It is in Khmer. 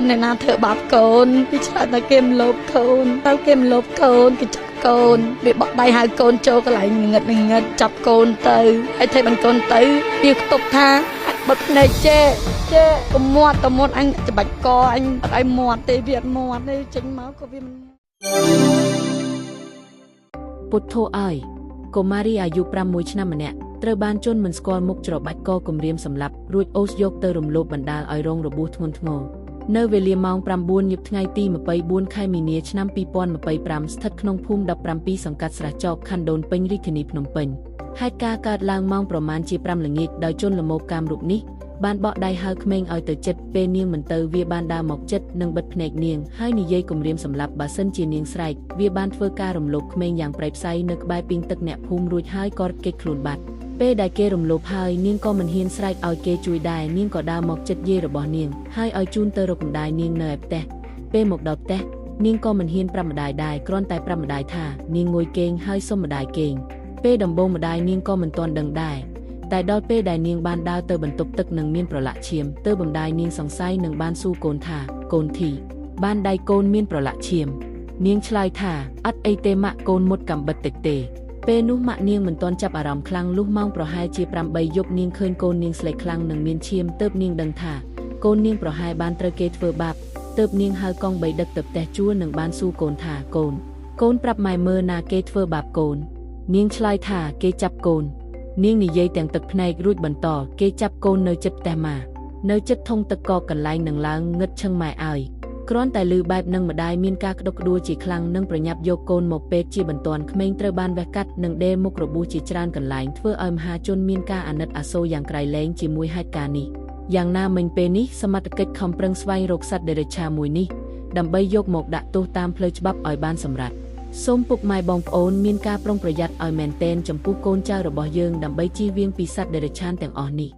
นในนาเธอบาปโกนพี่ชายตะเกมลบโกนตะเกมลบโกนกิจับโกนbị bọc đầy haiโกนโจก็ไหลเงิดจับโกนเตยไอ้ไทยมันโกนเตยพี่ตบท่าบดในเจ๊ก็มวดanhจะบัดคอไอ้มวดเตยเวียดมวดในจังเมาก็พี่มันពុទ្ធោអើយកុមារីអាយុ6ឆ្នាំម្នាក់ត្រូវបានជន់មិនស្គាល់មុខច្របាច់កគំរាមសម្លាប់រួចអូសយកទៅរំលោភបណ្ដាលឲ្យរងរបួសធ្ងន់ធ្ងរនៅវេលាម៉ោង 9 យប់ថ្ងៃទី 24 ខែមីនា ឆ្នាំ 2025 ស្ថិតក្នុងភូមិ 17 សង្កាត់ស្រះចោកខណ្ឌដូនពេញរាជធានីភ្នំពេញហេតុការណ៍កើតឡើងម៉ោងប្រមាណជា 5 ល្ងាចដោយជនល្មើសកាមរូបនេះបានបកដៃហៅក្មេងឲ្យទៅចិត្តពេលនាងមិនទៅវាបានដើរមកចិត្តនិងបិទភ្នែកនាងហើយនិយាយគំរាមសម្លាប់បើសិនជានាងស្រែកវាបានធ្វើការរំលោភក្មេងយ៉ាងប្រៃផ្សៃនៅក្បែរពីងទឹកអ្នកភូមិរួចហើយក៏គេចខ្លួនបាត់ពេលដែលគេរំលោភហើយនាងក៏មិនហ៊ានស្រែកឲ្យគេជួយដែរនាងក៏ដើរមកចិត្តយាយរបស់នាងហើយឲ្យជូនទៅរកម្ដាយនាងនៅឯផ្ទះពេលមកដល់ផ្ទះនាងក៏មិនហ៊ានប្រាប់ម្ដាយដែរគ្រាន់តែប្រាប់ម្ដាយថានាងងុយគេងហើយសុំម្ដាយគេងពេលដំបូងម្ដាយនាងក៏មិនទាន់ដឹងដែរតែដល់ពេលដែលនាងបានដើរទៅបន្ទប់ទឹកនិងមានប្រឡាក់ឈាមទើបម្ដាយនាងសង្ស័យនិងបានសួរកូនថាកូនធីបានដៃកូនមានប្រឡាក់ឈាមនាងឆ្លើយថាអត់អីទេម៉ាក់កូនមុតកំបិតតិចទេពេលនោះម៉ាក់នាងមិនទាន់ចាប់អារម្មណ៍ខ្លាំងលុះម៉ោងប្រហែលជា 8 យប់នាងឃើញកូននាងស្លេកខ្លាំងនិងមានឈាមទើបនាងដឹងថាកូននាងប្រហែលបានត្រូវគេធ្វើបាបទើបនាងហៅកង់3ដឹកទៅផ្ទះជួលនិងបានសួរកូនថាកូនប្រាប់ម៉ែមើលណាគេធ្វើបាបកូននាងឆ្លើយថាគេចាប់កូននាងនិយាយទាំងទឹកភ្នែករួចបន្តគេចាប់កូននៅចិត្តផ្ទះម៉ានៅចិត្តធុងទឹកកកកន្លែងនឹងឡើងងឹតឈឹងម៉ែឲ្យគ្រាន់តែឮបែបនឹងម្ដាយមានការក្តុកក្តួលជាខ្លាំងនិងប្រញាប់យកកូនមកពេទ្យជាបន្ទាន់ក្មេងត្រូវបានវះកាត់និងដេរមុខរបួសជាច្រើនកន្លែងធ្វើឲ្យមហាជនមានការអាណិតអាសូរយ៉ាងក្រៃលែងជាមួយហេតុការណ៍នេះយ៉ាងណាមិញពេលនេះសមត្ថកិច្ចខំប្រឹងស្វែងរកសត្វដេរឆាមួយនេះដើម្បីយកមកដាក់ទោសតាមផ្លូវច្បាប់ឲ្យបានសម្រេចសូមពុកម៉ែបងប្អូនមានការប្រុងប្រយ័ត្នឲ្យមែនទែនចំពោះកូនចៅរបស់យើងដើម្បីជៀសវាងពីសត្វដេរឆានទាំងអស់នេះ